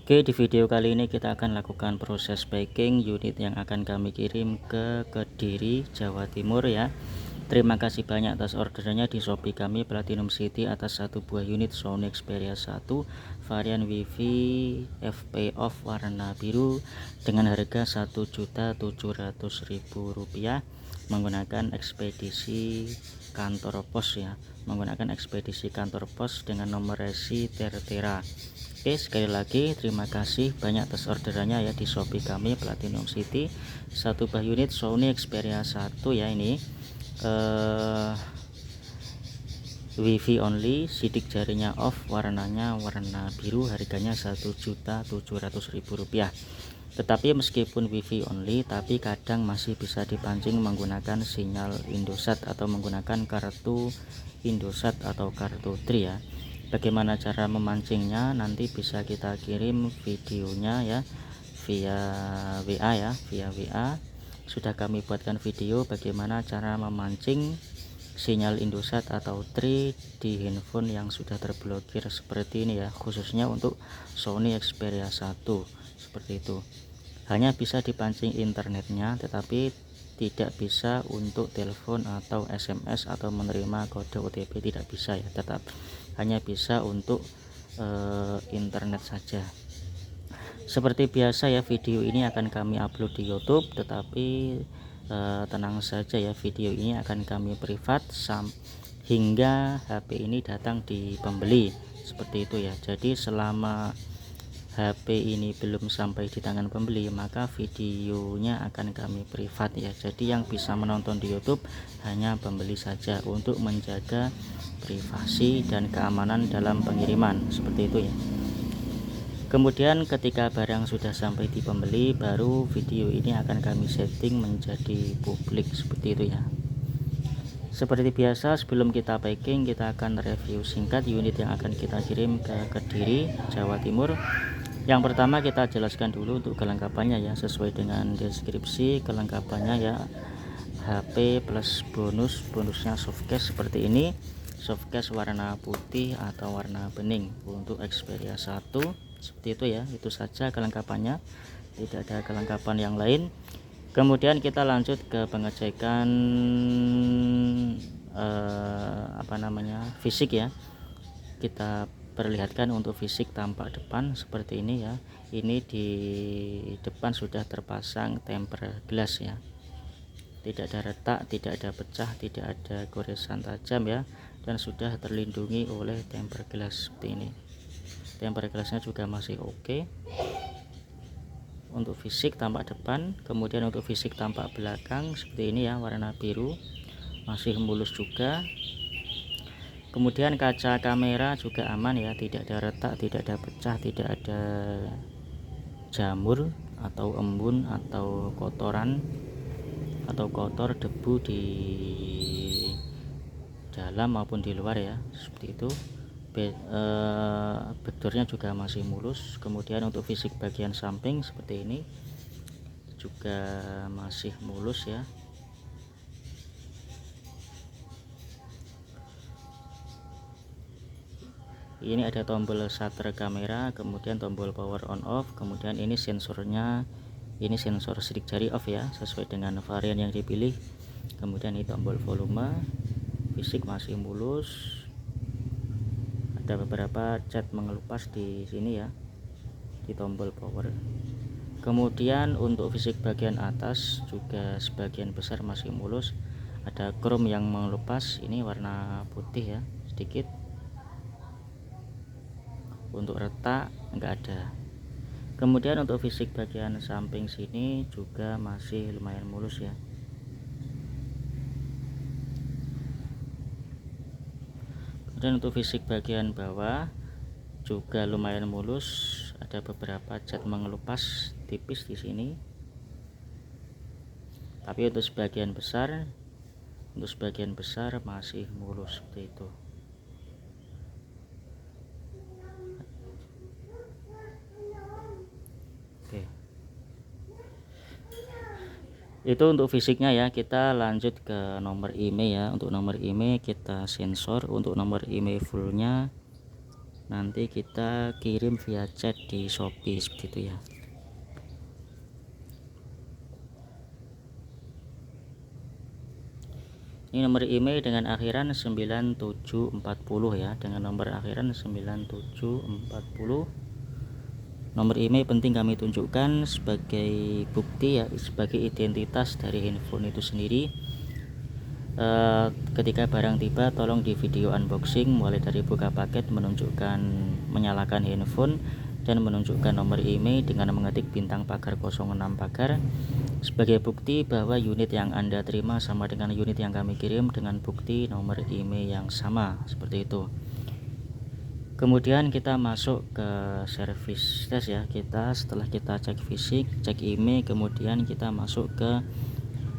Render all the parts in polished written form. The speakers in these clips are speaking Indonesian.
Oke, di video kali ini kita akan lakukan proses packing unit yang akan kami kirim ke Kediri, Jawa Timur ya. Terima kasih banyak atas orderannya di Shopee kami Platinum City atas satu buah unit Sony Xperia 1 varian Wi-Fi FP off warna biru dengan harga Rp1.700.000 menggunakan ekspedisi kantor pos ya, menggunakan ekspedisi kantor pos dengan nomor resi Tertera. Oke, sekali lagi terima kasih banyak atas orderannya ya di Shopee kami Platinum City satu buah unit Sony Xperia 1 ya. Ini Wi-Fi only, sidik jarinya off, warnanya warna biru, harganya Rp1.700.000. Tetapi meskipun Wi-Fi only, tapi kadang masih bisa dipancing menggunakan sinyal Indosat atau menggunakan kartu Indosat atau kartu Tri ya. Bagaimana cara memancingnya nanti bisa kita kirim videonya ya via WA ya, via WA. Sudah kami buatkan video bagaimana cara memancing sinyal Indosat atau Tri di handphone yang sudah terblokir seperti ini ya, khususnya untuk Sony Xperia 1 seperti itu. Hanya bisa dipancing internetnya, tetapi tidak bisa untuk telepon atau SMS atau menerima kode OTP, tidak bisa ya, tetap hanya bisa untuk internet saja. Seperti biasa ya, video ini akan kami upload di YouTube, tetapi tenang saja ya, video ini akan kami privat hingga HP ini datang di pembeli seperti itu ya. Jadi selama HP ini belum sampai di tangan pembeli, maka videonya akan kami privat ya. Jadi yang bisa menonton di YouTube hanya pembeli saja untuk menjaga privasi dan keamanan dalam pengiriman seperti itu ya. Kemudian ketika barang sudah sampai di pembeli, baru video ini akan kami setting menjadi publik seperti itu ya. Seperti biasa, sebelum kita packing, kita akan review singkat unit yang akan kita kirim ke Kediri, Jawa Timur. Yang pertama kita jelaskan dulu untuk kelengkapannya ya, sesuai dengan deskripsi kelengkapannya ya. HP plus bonusnya softcase seperti ini, softcase warna putih atau warna bening untuk Xperia 1 seperti itu ya. Itu saja kelengkapannya, tidak ada kelengkapan yang lain. Kemudian kita lanjut ke pengecekan fisik ya. Kita perlihatkan untuk fisik tampak depan seperti ini ya. Ini di depan sudah terpasang tempered glass ya, tidak ada retak, tidak ada pecah, tidak ada goresan tajam ya, dan sudah terlindungi oleh tempered glass seperti ini. Tempered glassnya juga masih oke. Untuk fisik tampak depan, kemudian untuk fisik tampak belakang seperti ini ya, warna biru, masih mulus juga. Kemudian kaca kamera juga aman ya, tidak ada retak, tidak ada pecah, tidak ada jamur atau embun atau kotoran atau kotor debu di dalam maupun di luar ya, seperti itu. Backdoornya juga masih mulus. Kemudian untuk fisik bagian samping seperti ini juga masih mulus ya. Ini ada tombol shutter kamera, kemudian tombol power on off, kemudian ini sensornya, ini sensor sidik jari off ya, sesuai dengan varian yang dipilih. Kemudian ini tombol volume. Fisik masih mulus, ada beberapa cat mengelupas di sini ya, di tombol power. Kemudian untuk fisik bagian atas juga sebagian besar masih mulus, ada chrome yang mengelupas, ini warna putih ya sedikit. Untuk retak enggak ada. Kemudian untuk fisik bagian samping sini juga masih lumayan mulus ya. Kemudian untuk fisik bagian bawah juga lumayan mulus, ada beberapa cat mengelupas tipis di sini. Tapi untuk sebagian besar masih mulus seperti itu. Oke, itu untuk fisiknya ya. Kita lanjut ke nomor IMEI ya. Untuk nomor IMEI kita sensor. Untuk nomor IMEI fullnya nanti kita kirim via chat di Shopee seperti itu ya. Ini nomor email dengan akhiran 9740 ya, dengan nomor akhiran 9740. Nomor email penting kami tunjukkan sebagai bukti ya, sebagai identitas dari handphone itu sendiri. Ketika barang tiba, tolong di video unboxing mulai dari buka paket, menunjukkan menyalakan handphone dan menunjukkan nomor email dengan mengetik bintang pagar 06 pagar sebagai bukti bahwa unit yang Anda terima sama dengan unit yang kami kirim, dengan bukti nomor email yang sama seperti itu. Kemudian kita masuk ke service test ya. Setelah kita cek fisik, cek email, kemudian kita masuk ke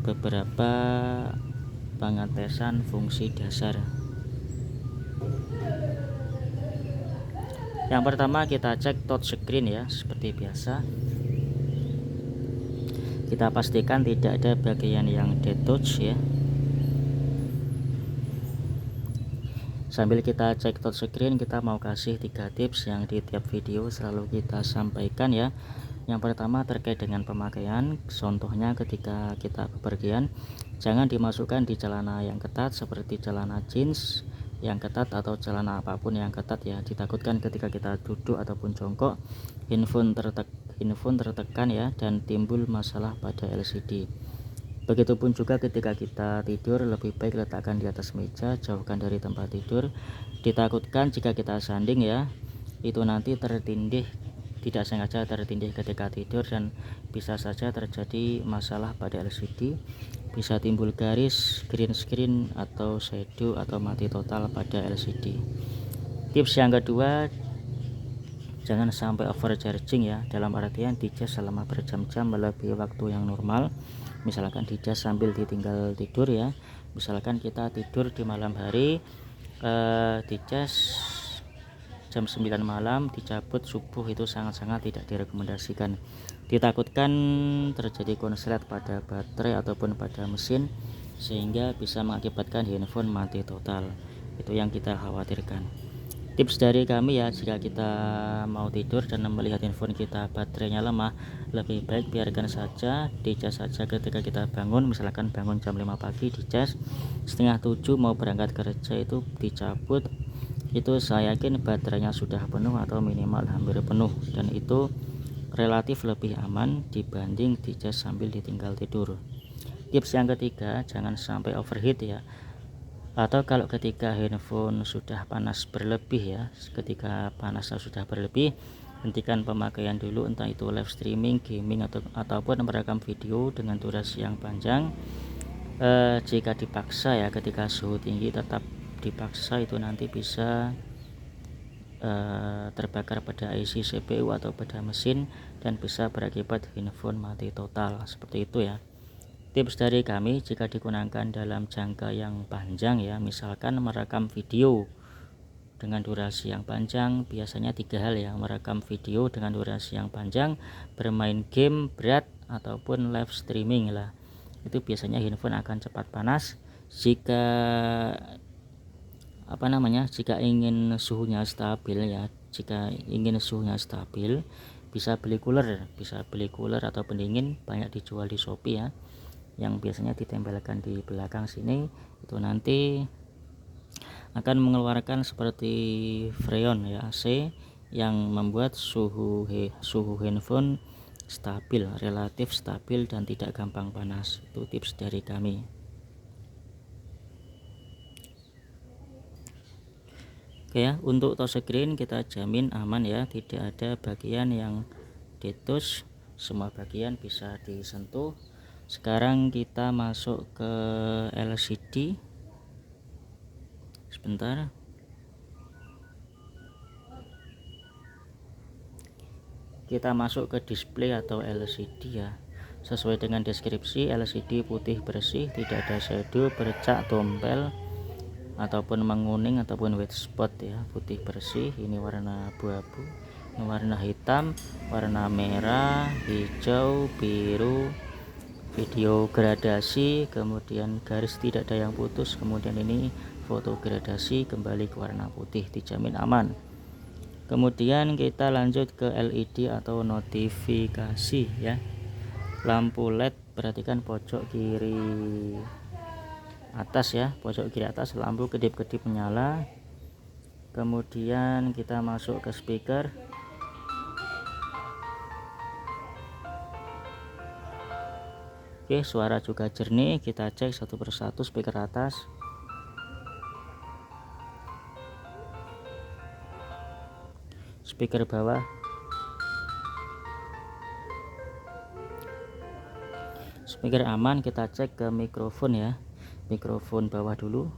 beberapa pengetesan fungsi dasar. Yang pertama kita cek touchscreen ya, seperti biasa. Kita pastikan tidak ada bagian yang detouch ya. Sambil kita cek touchscreen, kita mau kasih 3 tips yang di tiap video selalu kita sampaikan ya. Yang pertama terkait dengan pemakaian. Contohnya ketika kita bepergian, jangan dimasukkan di celana yang ketat seperti celana jeans yang ketat atau celana apapun yang ketat ya. Ditakutkan ketika kita duduk ataupun jongkok, handphone tertekan ya, dan timbul masalah pada LCD. Begitupun juga ketika kita tidur, lebih baik letakkan di atas meja, jauhkan dari tempat tidur. Ditakutkan jika kita sanding ya, itu nanti tertindih, tidak sengaja tertindih ketika tidur, dan bisa saja terjadi masalah pada LCD. Bisa timbul garis, green screen, atau shadow atau mati total pada LCD. Tips yang kedua, jangan sampai overcharging ya, dalam artian dicas selama berjam-jam melebihi waktu yang normal. Misalkan dicas sambil ditinggal tidur ya, misalkan kita tidur di malam hari, dicas jam 9 malam, dicabut subuh, itu sangat-sangat tidak direkomendasikan. Ditakutkan terjadi konslet pada baterai ataupun pada mesin, sehingga bisa mengakibatkan handphone mati total. Itu yang kita khawatirkan. Tips dari kami ya, jika kita mau tidur dan melihat handphone kita baterainya lemah, lebih baik biarkan saja, dicas saja ketika kita bangun. Misalkan bangun jam 5 pagi, dicas, setengah 7 mau berangkat kerja itu dicabut, itu saya yakin baterainya sudah penuh atau minimal hampir penuh, dan itu relatif lebih aman dibanding dicas sambil ditinggal tidur. Tips yang ketiga, jangan sampai overheat ya, atau kalau ketika handphone sudah panas berlebih ya, ketika panasnya sudah berlebih, hentikan pemakaian dulu, entah itu live streaming, gaming, ataupun merekam video dengan durasi yang panjang. Jika dipaksa ya, ketika suhu tinggi tetap dipaksa, itu nanti bisa terbakar pada IC CPU atau pada mesin, dan bisa berakibat handphone mati total, seperti itu ya. Tips dari kami, jika digunakan dalam jangka yang panjang ya, misalkan merekam video dengan durasi yang panjang, biasanya 3 hal ya: merekam video dengan durasi yang panjang, bermain game berat, ataupun live streaming lah. Itu biasanya handphone akan cepat panas. Jika ingin suhunya stabil ya, bisa beli cooler atau pendingin, banyak dijual di Shopee ya, yang biasanya ditempelkan di belakang sini. Itu nanti akan mengeluarkan seperti freon ya, AC, yang membuat suhu handphone stabil, relatif stabil, dan tidak gampang panas. Itu tips dari kami. Oke ya, untuk touchscreen kita jamin aman ya, tidak ada bagian yang detouch, semua bagian bisa disentuh. Sekarang kita masuk ke LCD. Sebentar. Kita masuk ke display atau LCD ya. Sesuai dengan deskripsi, LCD putih bersih, tidak ada shadow, bercak, tompel, ataupun menguning ataupun white spot ya. Putih bersih, ini warna abu-abu, ini warna hitam, warna merah, hijau, biru, video gradasi, kemudian garis tidak ada yang putus, kemudian ini foto gradasi, kembali ke warna putih, dijamin aman. Kemudian kita lanjut ke LED atau notifikasi ya. Lampu LED, perhatikan pojok kiri atas ya, pojok kiri atas lampu kedip-kedip menyala. Kemudian kita masuk ke speaker. Oke, suara juga jernih. Kita cek satu persatu speaker atas. Speaker bawah. Speaker aman. Kita cek ke mikrofon ya. Mikrofon bawah dulu.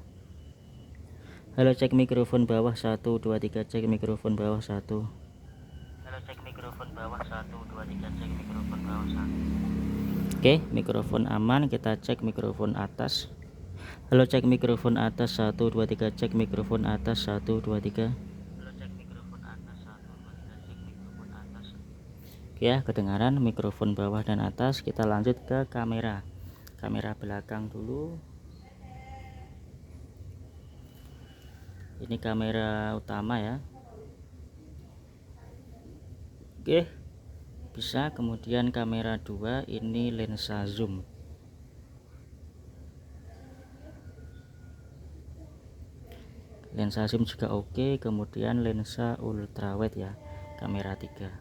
Halo, cek mikrofon bawah 1 2 3, cek mikrofon bawah 1. Halo, cek mikrofon bawah 1 2 3, cek mikrofon bawah 1. Oke, mikrofon aman. Kita cek mikrofon atas. Halo, cek mikrofon atas 1 2 3, cek mikrofon atas 1 2 3. Halo, cek mikrofon atas 1 2 3, cek mikrofon atas. Oke ya, kedengaran mikrofon bawah dan atas. Kita lanjut ke kamera. Kamera belakang dulu. Ini kamera utama ya. Oke, bisa. Kemudian kamera 2, ini lensa zoom. Lensa zoom juga oke. Kemudian lensa ultrawide ya, kamera 3.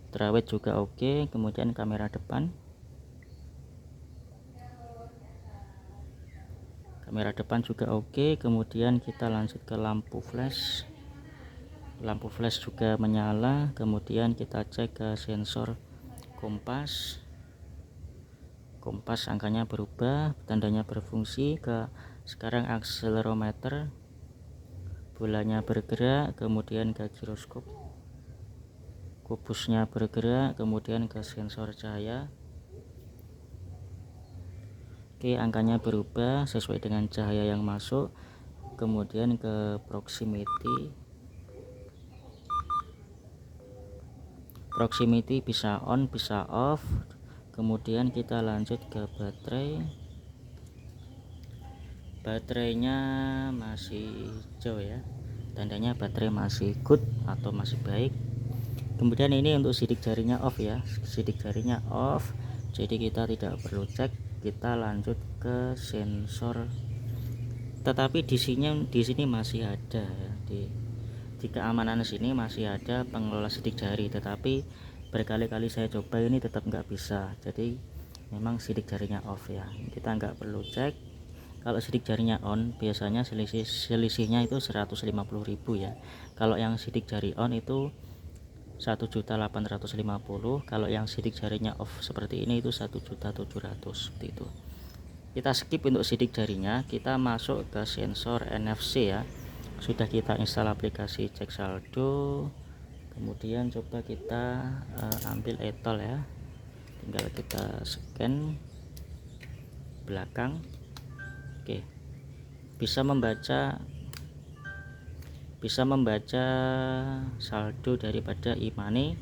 Ultrawide juga oke. Kemudian kamera depan. Kamera depan juga oke. Kemudian kita lanjut ke lampu flash. Lampu flash juga menyala. Kemudian kita cek ke sensor kompas. Kompas angkanya berubah, tandanya berfungsi. Sekarang akselerometer, bolanya bergerak. Kemudian ke giroskop, kubusnya bergerak. Kemudian ke sensor cahaya. Oke, angkanya berubah sesuai dengan cahaya yang masuk. Kemudian ke proximity. Proximity bisa on bisa off. Kemudian kita lanjut ke baterai. Baterainya masih hijau ya, tandanya baterai masih good atau masih baik. Kemudian ini untuk sidik jarinya off ya, sidik jarinya off, jadi kita tidak perlu cek. Kita lanjut ke sensor, tetapi di sini masih ada ya, di keamanan sini masih ada pengelola sidik jari, tetapi berkali-kali saya coba ini tetap nggak bisa. Jadi memang sidik jarinya off ya, kita nggak perlu cek. Kalau sidik jarinya on, biasanya selisihnya itu 150.000 ya. Kalau yang sidik jari on itu 1.850.000. Kalau yang sidik jarinya off seperti ini itu 1.700.000 seperti itu. Kita skip untuk sidik jarinya. Kita masuk ke sensor NFC ya. Sudah kita install aplikasi cek saldo. Kemudian coba kita ambil etol ya. Tinggal kita scan belakang. Oke, bisa membaca saldo daripada e-money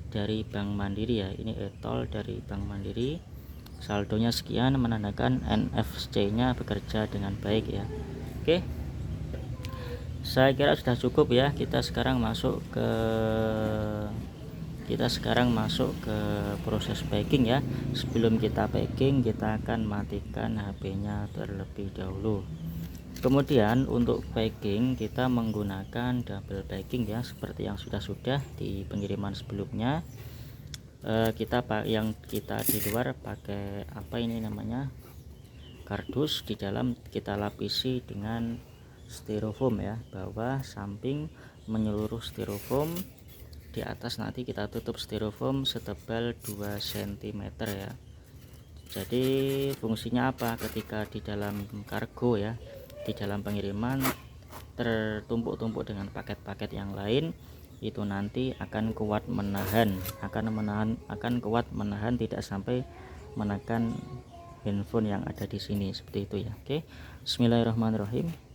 dari Bank Mandiri ya. Ini etol dari Bank Mandiri, saldonya sekian, menandakan NFC nya bekerja dengan baik ya. Oke, saya kira sudah cukup ya. Kita sekarang masuk ke proses packing ya. Sebelum kita packing, kita akan matikan HP-nya terlebih dahulu. Kemudian untuk packing kita menggunakan double packing ya, seperti yang sudah di pengiriman sebelumnya. Yang kita di luar pakai apa ini namanya, kardus. Di dalam kita lapisi dengan styrofoam ya, bawah samping menyeluruh styrofoam. Di atas nanti kita tutup styrofoam setebal 2 cm ya. Jadi fungsinya apa? Ketika di dalam kargo ya, di dalam pengiriman tertumpuk-tumpuk dengan paket-paket yang lain, itu nanti akan kuat menahan tidak sampai menekan handphone yang ada di sini seperti itu ya. Oke, bismillahirrahmanirrahim.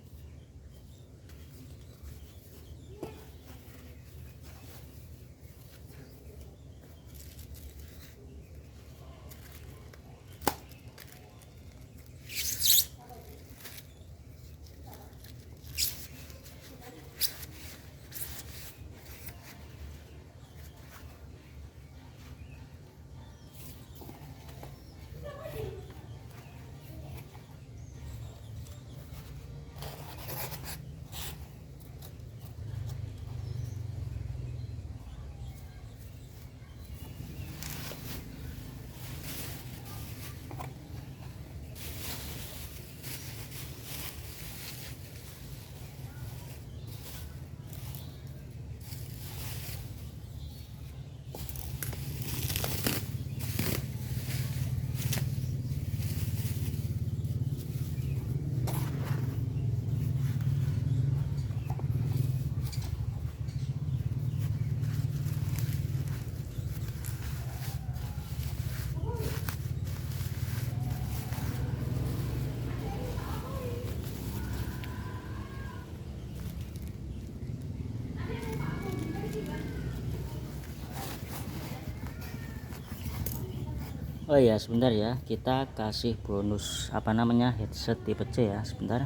Oh ya, sebentar ya, kita kasih bonus apa namanya headset tipe C ya. Sebentar,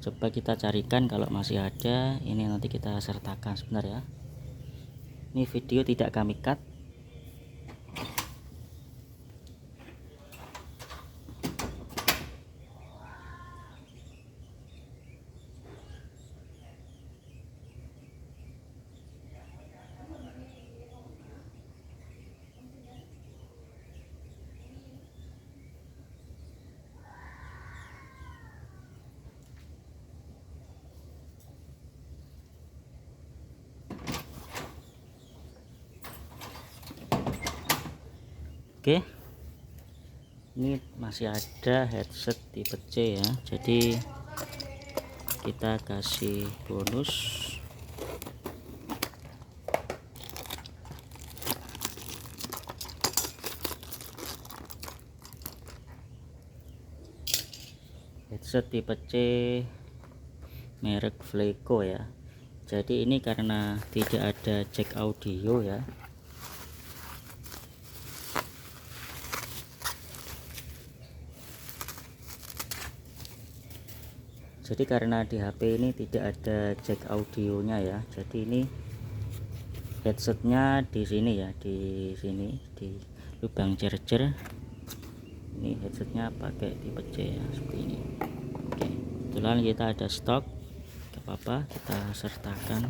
coba kita carikan kalau masih ada. Ini nanti kita sertakan sebentar ya. Ini video tidak kami cut. Oke, ini masih ada headset tipe C ya, jadi kita kasih bonus. Headset tipe C merek Fleco ya. Jadi ini karena tidak ada jack audio ya, jadi karena di HP ini tidak ada jack audionya ya, jadi ini headsetnya di sini ya, di sini di lubang charger. Ini headsetnya pakai tipe C ya, seperti ini. Oke, kebetulan kita ada stok, gak apa-apa, kita sertakan.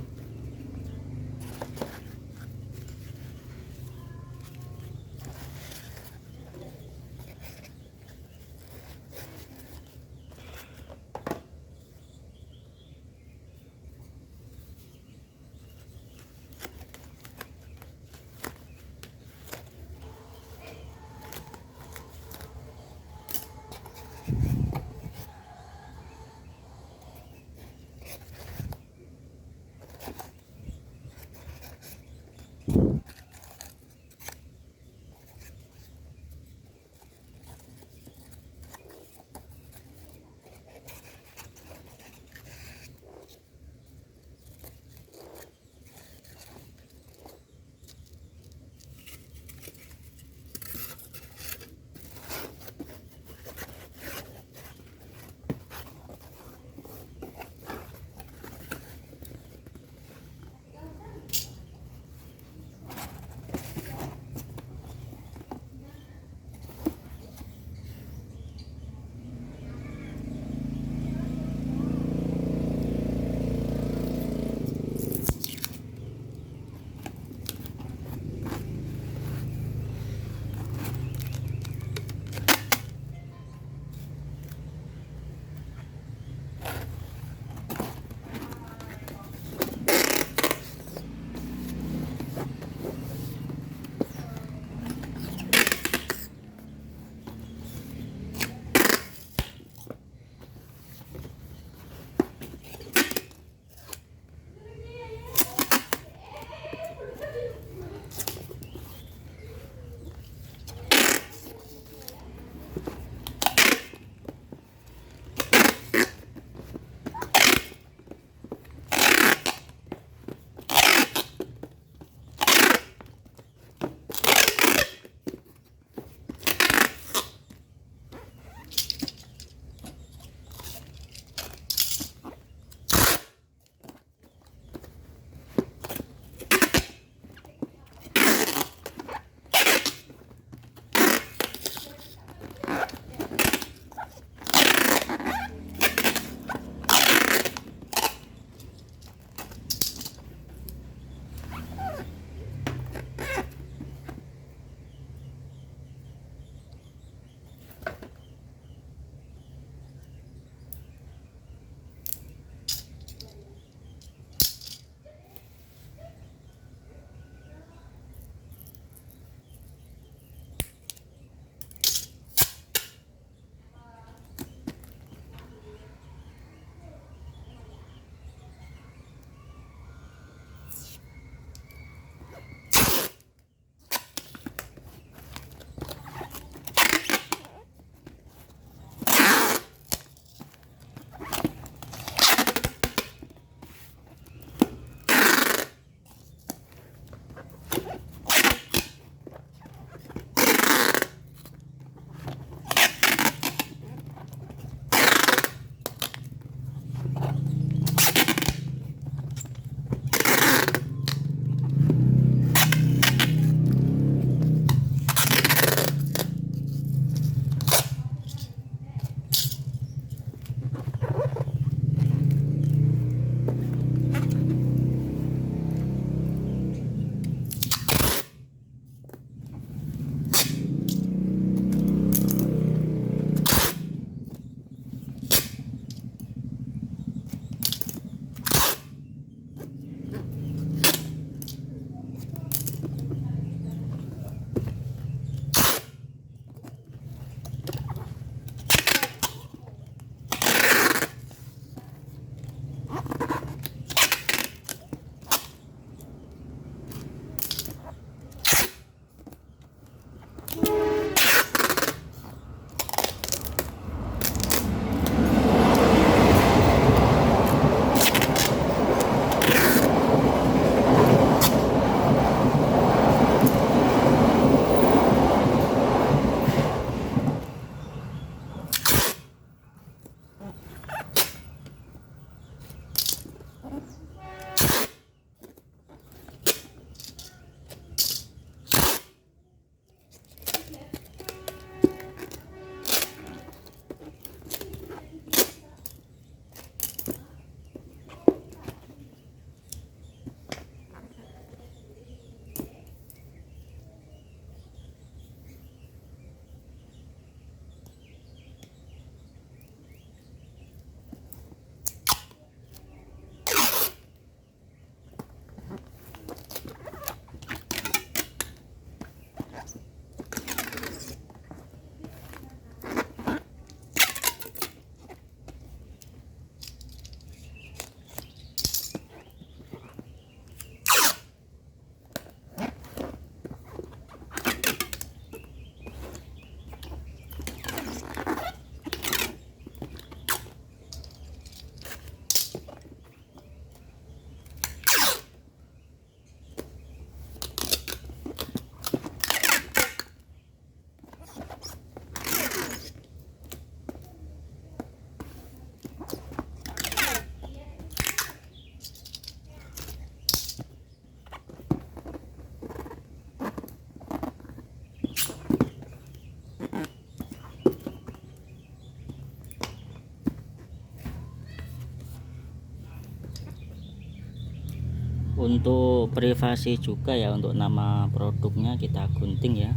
untuk privasi juga ya, untuk nama produknya kita gunting ya,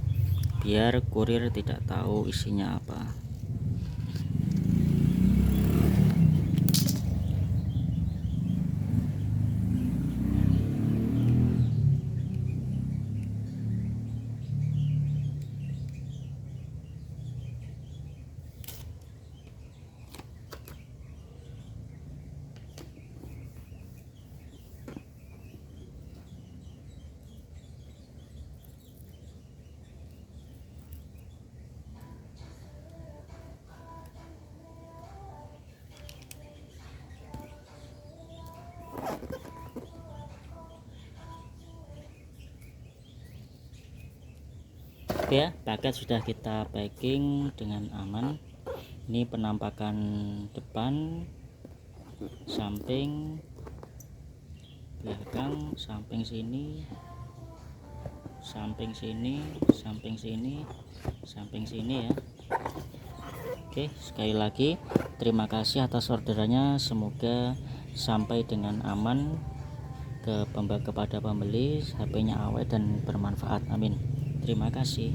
biar kurir tidak tahu isinya apa. Oke ya, paket sudah kita packing dengan aman. Ini penampakan depan, samping, belakang, samping sini, samping sini, samping sini, samping sini ya. Oke, sekali lagi terima kasih atas orderannya, semoga sampai dengan aman kepada pembeli, HP-nya awet dan bermanfaat. Amin. Terima kasih.